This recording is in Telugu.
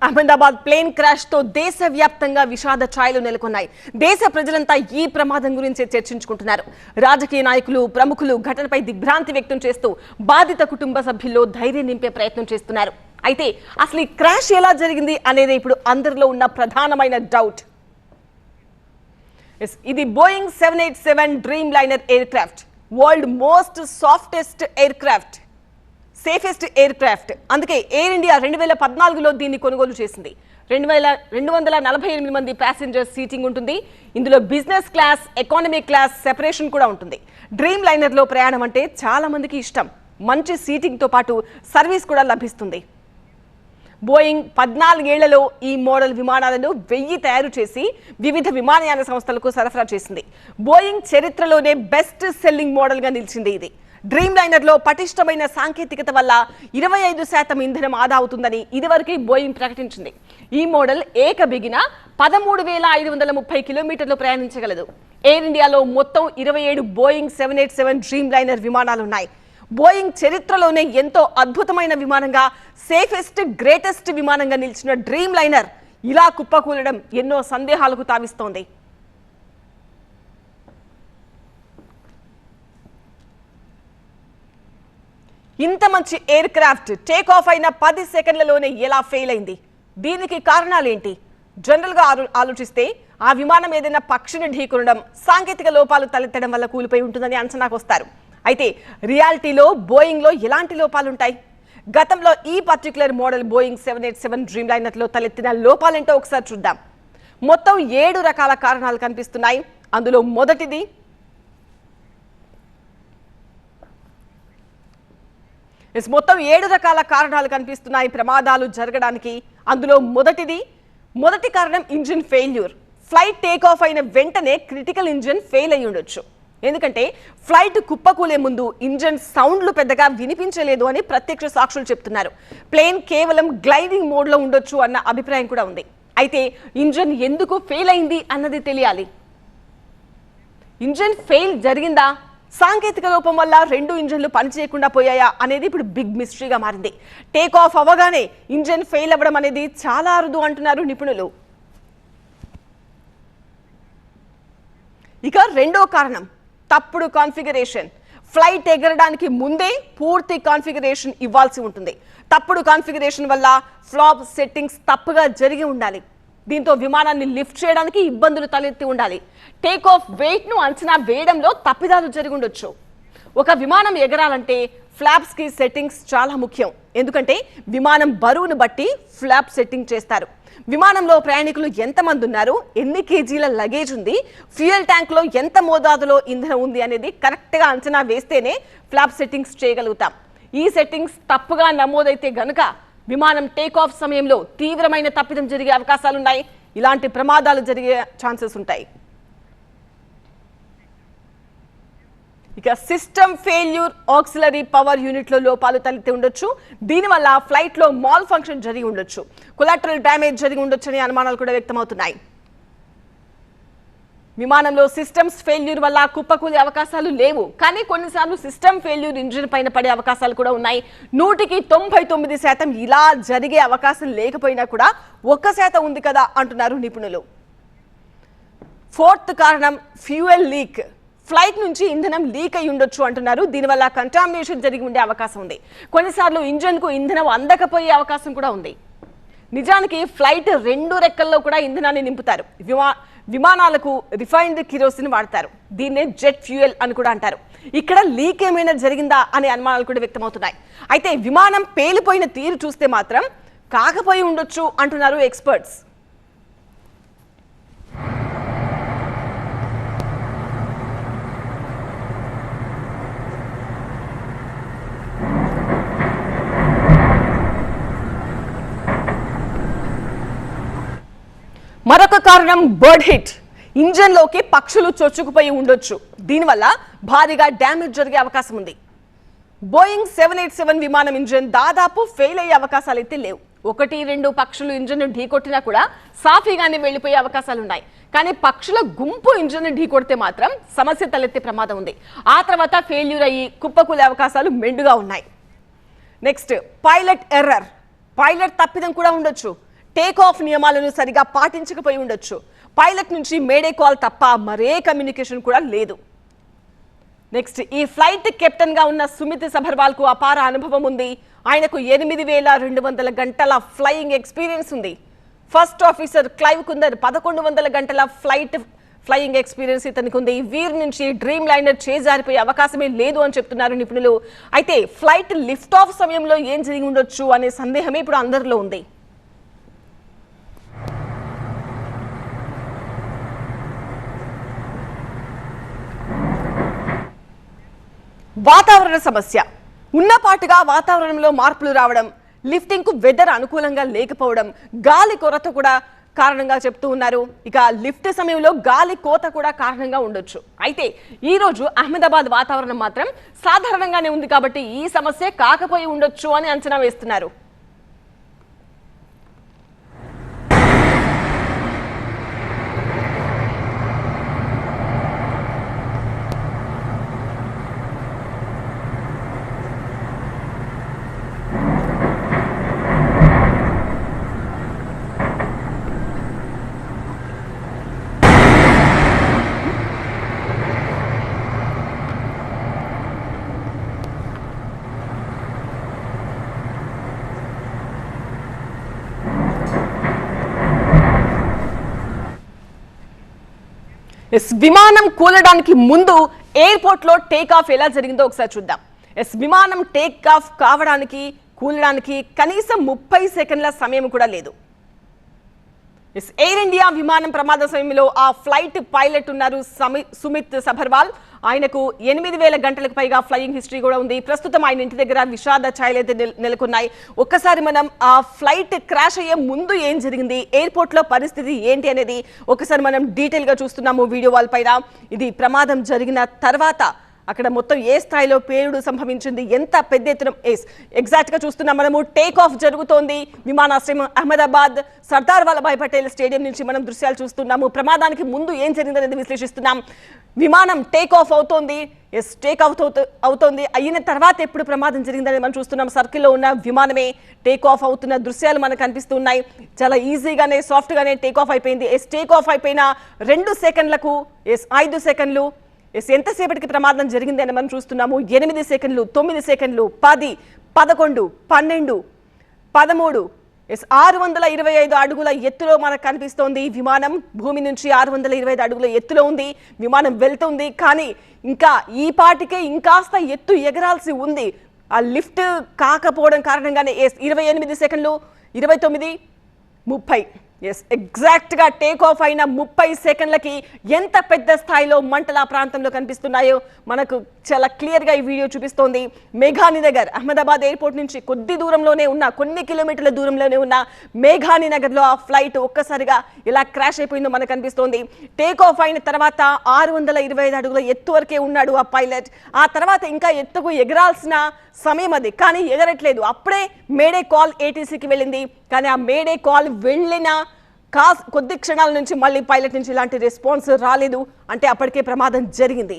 అహ్మదాబాద్ ప్లేన్ క్రాష్ తో దేశవ్యాప్తంగా విషాద ఛాయలు నెలకొన్నాయి. దేశ ప్రజలంతా ఈ ప్రమాదం గురించి చర్చించుకుంటున్నారు. రాజకీయ నాయకులు, ప్రముఖులు ఘటనపై దిగ్భ్రాంతి వ్యక్తం చేస్తూ బాధిత కుటుంబ సభ్యుల్లో ధైర్యం నింపే ప్రయత్నం చేస్తున్నారు. అయితే అసలు ఈ క్రాష్ ఎలా జరిగింది అనేది ఇప్పుడు అందరిలో ఉన్న ప్రధానమైన డౌట్. ఇది Boeing 787 dream liner air craft, world most softest air craft, safest air craft. అందుకే ఎయిర్ ఇండియా 2014లో దీన్ని కొనుగోలు చేసింది. 248 మంది ప్యాసింజర్ సీటింగ్ ఉంటుంది. ఇందులో business class, economy class separation కూడా ఉంటుంది. డ్రీమ్ లైనర్లో ప్రయాణం అంటే చాలా మందికి ఇష్టం. మంచి సీటింగ్తో పాటు సర్వీస్ కూడా లభిస్తుంది. బోయింగ్ 14 ఏళ్లలో ఈ మోడల్ విమానాలను 1000 తయారు చేసి వివిధ విమానయాన సంస్థలకు సరఫరా చేసింది. బోయింగ్ చరిత్రలోనే బెస్ట్ సెల్లింగ్ మోడల్గా నిలిచింది ఇది. డ్రీమ్ లైనర్లో పటిష్టమైన సాంకేతికత వల్ల 25% ఇంధనం ఆదా అవుతుందని ఇదివరకే బోయింగ్ ప్రకటించింది. ఈ మోడల్ ఏకబిగిన 13,530 కిలోమీటర్లు ప్రయాణించగలదు. ఎయిర్ ఇండియాలో మొత్తం 27 బోయింగ్ 787 డ్రీమ్ లైనర్ విమానాలున్నాయి. బోయింగ్ చరిత్రలోనే ఎంతో అద్భుతమైన విమానంగా, సేఫెస్ట్, గ్రేటెస్ట్ విమానంగా నిలిచిన డ్రీమ్ లైనర్ ఇలా కుప్పకూలడం ఎన్నో సందేహాలకు తావిస్తోంది. ఇంత మంచి ఎయిర్ క్రాఫ్ట్ టేక్ ఆఫ్ అయిన 10 సెకండ్లలోనే ఎలా ఫెయిల్ అయింది? దీనికి కారణాలేంటి? జనరల్గా ఆలోచిస్తే ఆ విమానం ఏదైనా పక్షిని ఢీకొనడం, సాంకేతిక లోపాలు తలెత్తడం వల్ల కూలిపోయి ఉంటుందని అంచనాకు వస్తారు. అయితే రియాలిటీలో బోయింగ్లో ఎలాంటి లోపాలుంటాయి? గతంలో ఈ పర్టికులర్ మోడల్ బోయింగ్ 787 డ్రీమ్ లైనర్లో తలెత్తిన లోపాలేంటో ఒకసారి చూద్దాం. మొత్తం 7 రకాల కారణాలు కనిపిస్తున్నాయి. అందులో మొదటిది మొత్తం 7 రకాల కారణాలు కనిపిస్తున్నాయి ప్రమాదాలు జరగడానికి. అందులో మొదటి కారణం engine failure. Flight take off అయిన వెంటనే క్రిటికల్ ఇంజిన్ ఫెయిల్ అయి ఉండొచ్చు. ఎందుకంటే ఫ్లైట్ కుప్పకూలే ముందు ఇంజిన్ సౌండ్లు పెద్దగా వినిపించలేదు అని ప్రత్యక్ష సాక్షులు చెప్తున్నారు. ప్లేన్ కేవలం గ్లైడింగ్ మోడ్లో ఉండొచ్చు అన్న అభిప్రాయం కూడా ఉంది. అయితే ఇంజిన్ ఎందుకు ఫెయిల్ అయింది అన్నది తెలియాలి. ఇంజిన్ ఫెయిల్ జరిగిందా, సాంకేతిక లోపం వల్ల 2 ఇంజన్లు పనిచేయకుండా పోయాయా అనేది ఇప్పుడు బిగ్ మిస్టరీగా మారింది. టేక్ ఆఫ్ అవ్వగానే ఇంజిన్ ఫెయిల్ అవ్వడం అనేది చాలా అరుదు అంటున్నారు నిపుణులు. ఇక రెండో కారణం తప్పుడు కాన్ఫిగరేషన్. ఫ్లైట్ ఎగరడానికి ముందే పూర్తి కాన్ఫిగరేషన్ ఇవ్వాల్సి ఉంటుంది. తప్పుడు కాన్ఫిగరేషన్ వల్ల ఫ్లాప్ సెట్టింగ్స్ తప్పుగా జరిగి ఉండాలి. దీంతో విమానాన్ని లిఫ్ట్ చేయడానికి ఇబ్బందులు తలెత్తి ఉండాలి. టేక్ ఆఫ్ వెయిట్ ను అంచనా వేయడంలో తప్పిదాలు జరిగి ఉండొచ్చు. ఒక విమానం ఎగరాలంటే ఫ్లాప్స్ కి సెట్టింగ్స్ చాలా ముఖ్యం. ఎందుకంటే విమానం బరువును బట్టి ఫ్లాప్ సెట్టింగ్ చేస్తారు. విమానంలో ప్రయాణికులు ఎంతమంది ఉన్నారు, ఎన్ని కేజీల లగేజ్ ఉంది, ఫ్యూయల్ ట్యాంక్ లో ఎంత మోతాదులో ఇంధనం ఉంది అనేది కరెక్ట్ గా అంచనా వేస్తేనే ఫ్లాప్ సెట్టింగ్స్ చేయగలుగుతాం. ఈ సెట్టింగ్స్ తప్పుగా నమోదైతే గనుక విమానం టేక్ ఆఫ్ సమయంలో తీవ్రమైన తప్పిదం జరిగే అవకాశాలున్నాయి. ఇలాంటి ప్రమాదాలు జరిగే ఛాన్సెస్ ఉంటాయి. ఇక సిస్టమ్ ఫెయిల్యూర్, ఆక్సిలరీ పవర్ యూనిట్లో లోపాలు తలెత్తి ఉండొచ్చు. దీనివల్ల ఫ్లైట్లో మాల్ ఫంక్షన్ జరిగి ఉండొచ్చు. కొలాటరల్ డ్యామేజ్ జరిగి ఉండొచ్చని అనుమానాలు కూడా వ్యక్తమవుతున్నాయి. విమానంలో సిస్టమ్స్ ఫెయిల్యూర్ వల్ల కుప్పకూలే అవకాశాలు లేవు. కానీ కొన్నిసార్లు సిస్టమ్ ఫెయిల్యూర్ ఇంజిన్ పైన పడే అవకాశాలు కూడా ఉన్నాయి. 100% ఇలా జరిగే అవకాశం లేకపోయినా కూడా 1% ఉంది కదా అంటున్నారు నిపుణులు. ఫోర్త్ కారణం ఫ్యూయల్ లీక్. ఫ్లైట్ నుంచి ఇంధనం లీక్ అయి ఉండొచ్చు అంటున్నారు. దీనివల్ల కంటామినేషన్ జరిగి ఉండే అవకాశం ఉంది. కొన్నిసార్లు ఇంజన్కు ఇంధనం అందకపోయే అవకాశం కూడా ఉంది. నిజానికి ఫ్లైట్ 2 రెక్కల్లో కూడా ఇంధనాన్ని నింపుతారు. విమానాలకు రిఫైన్డ్ కిరోసిన్ వాడతారు. దీన్నే జెట్ ఫ్యూయల్ అని కూడా అంటారు. ఇక్కడ లీక్ ఏమైనా జరిగిందా అనే అనుమానాలు కూడా వ్యక్తమవుతున్నాయి. అయితే విమానం పేలిపోయిన తీరు చూస్తే మాత్రం కాకపోయి ఉండొచ్చు అంటున్నారు ఎక్స్పర్ట్స్. మరొక కారణం బర్డ్ హిట్. ఇంజన్లోకి పక్షులు చొచ్చుకుపోయి ఉండొచ్చు. దీనివల్ల భారీగా డ్యామేజ్ జరిగే అవకాశం ఉంది. బోయింగ్ 787 విమానం ఇంజన్ దాదాపు ఫెయిల్ అయ్యే అవకాశాలు అయితే లేవు. 1-2 పక్షులు ఇంజన్ ఢీకొట్టినా కూడా సాఫీగానే వెళ్లిపోయే అవకాశాలున్నాయి. కానీ పక్షుల గుంపు ఇంజన్ ఢీకొడితే మాత్రం సమస్య తలెత్తే ప్రమాదం ఉంది. ఆ తర్వాత ఫెయిల్యూర్ అయ్యి కుప్పకూలే అవకాశాలు మెండుగా ఉన్నాయి. Next pilot error. పైలట్ తప్పిదం కూడా ఉండొచ్చు. టేక్ ఆఫ్ నియమాలను సరిగా పాటించకపోయి ఉండొచ్చు. పైలట్ నుంచి మేడే కాల్ తప్ప మరే కమ్యూనికేషన్ కూడా లేదు. నెక్స్ట్, ఈ ఫ్లైట్ కెప్టెన్ గా ఉన్న సుమిత్ సబర్వాల్ కు అపార అనుభవం ఉంది. ఆయనకు 8,200 గంటల ఫ్లయింగ్ ఎక్స్పీరియన్స్ ఉంది. ఫస్ట్ ఆఫీసర్ క్లైవ్ కుందర్ 1,100 గంటల ఫ్లయింగ్ ఎక్స్పీరియన్స్ ఇతనికి ఉంది. వీరి నుంచి డ్రీమ్ లైనర్ చేజారిపోయే అవకాశమే లేదు అని చెప్తున్నారు నిపుణులు. అయితే ఫ్లైట్ లిఫ్ట్ ఆఫ్ సమయంలో ఏం జరిగి ఉండొచ్చు అనే సందేహమే ఇప్పుడు అందరిలో ఉంది. వాతావరణ సమస్య. ఉన్నపాటుగా వాతావరణంలో మార్పులు రావడం, లిఫ్టింగ్ కు వెదర్ అనుకూలంగా లేకపోవడం, గాలి కొరత కూడా కారణంగా చెప్తూ ఉన్నారు. ఇక లిఫ్ట్ సమయంలో గాలి కోత కూడా కారణంగా ఉండొచ్చు. అయితే ఈ రోజు అహ్మదాబాద్ వాతావరణం మాత్రం సాధారణంగానే ఉంది కాబట్టి ఈ సమస్య కాకపోయి ఉండొచ్చు అని అంచనా వేస్తున్నారు. విమానం కూలడానికి ముందు ఎయిర్పోర్ట్ లో టేక్ ఆఫ్ ఎలా జరిగిందో ఒకసారి చూద్దాం. విమానం టేక్ ఆఫ్ కావడానికి కూలడానికి కనీసం 30 సెకండ్ల సమయం కూడా లేదు. ఎయిర్ ఇండియా విమానం ప్రమాద సమయంలో ఆ ఫ్లైట్ పైలట్ ఉన్నారు సుమిత్ సబర్వాల్. ఆయనకు 8,000 గంటలకు పైగా ఫ్లయింగ్ హిస్టరీ కూడా ఉంది. ప్రస్తుతం ఆయన ఇంటి దగ్గర విషాద ఛాయలు అయితే నెలకొన్నాయి. ఒక్కసారి మనం ఆ ఫ్లైట్ క్రాష్ అయ్యే ముందు ఏం జరిగింది, ఎయిర్పోర్ట్ లో పరిస్థితి ఏంటి అనేది ఒకసారి మనం డీటెయిల్ గా చూస్తున్నాము వీడియో వాల్ పైన. ఇది ప్రమాదం జరిగిన తర్వాత అక్కడ మొత్తం ఏ స్థాయిలో పేలుడు సంభవించింది, ఎంత పెద్ద ఎత్తున ఎగ్జాక్ట్ గా చూస్తున్నాం మనము. టేక్ ఆఫ్ జరుగుతోంది. విమానాశ్రయం అహ్మదాబాద్ సర్దార్ వల్లభాయ్ పటేల్ స్టేడియం నుంచి మనం దృశ్యాలు చూస్తున్నాము. ప్రమాదానికి ముందు ఏం జరిగిందనేది విశ్లేషిస్తున్నాం. విమానం టేక్ ఆఫ్ అవుతోంది. టేక్ అవుతోంది. అయిన తర్వాత ఎప్పుడు ప్రమాదం జరిగిందని మనం చూస్తున్నాం. సర్కిల్లో ఉన్న విమానమే టేక్ ఆఫ్ అవుతున్న దృశ్యాలు మనకు కనిపిస్తున్నాయి. చాలా ఈజీగానే సాఫ్ట్ గానే టేక్ ఆఫ్ అయిపోయింది. టేక్ ఆఫ్ అయిపోయిన 2 సెకండ్లకు 5 సెకండ్లు ఎంతసేపటికి ప్రమాదం జరిగింది అని మనం చూస్తున్నాము. 8 సెకండ్లు, 9 సెకండ్లు, 10, 11, 12, 13, 625 అడుగుల ఎత్తులో మనకు కనిపిస్తోంది విమానం. భూమి నుంచి 625 అడుగుల ఎత్తులో ఉంది విమానం వెళ్తుంది. కానీ ఇంకా ఈ పాటికే ఇంకాస్త ఎత్తు ఎగరాల్సి ఉంది. ఆ లిఫ్ట్ కాకపోవడం కారణంగానే 28 సెకండ్లు, 29, 30 ఎగ్జాక్ట్ గా టేక్ ఆఫ్ అయిన 30 సెకండ్లకి ఎంత పెద్ద స్థాయిలో మంటల ప్రాంతంలో కనిపిస్తున్నాయో మనకు చాలా క్లియర్ గా ఈ వీడియో చూపిస్తోంది. మేఘాని నగర్ అహ్మదాబాద్ ఎయిర్పోర్ట్ నుంచి కొద్ది దూరంలోనే ఉన్న, కొన్ని కిలోమీటర్ల దూరంలోనే ఉన్న మేఘాని నగర్ లో ఆ ఫ్లైట్ ఒక్కసారిగా ఇలా క్రాష్ అయిపోయిందో మనకు కనిపిస్తోంది. టేక్ ఆఫ్ అయిన తర్వాత 625 అడుగుల ఎత్తు వరకే ఉన్నాడు ఆ పైలట్. ఆ తర్వాత ఇంకా ఎత్తుకు ఎగరాల్సిన సమయం అది, కానీ ఎగరట్లేదు. అప్పుడే మేడే కాల్ ఏటీసీకి వెళ్ళింది. కానీ ఆ మేడే కాల్ వెళ్ళిన కొద్ది క్షణాల నుంచి మళ్ళీ పైలట్ నుంచి ఇలాంటి రెస్పాన్స్ రాలేదు. అంటే అప్పటికే ప్రమాదం జరిగింది.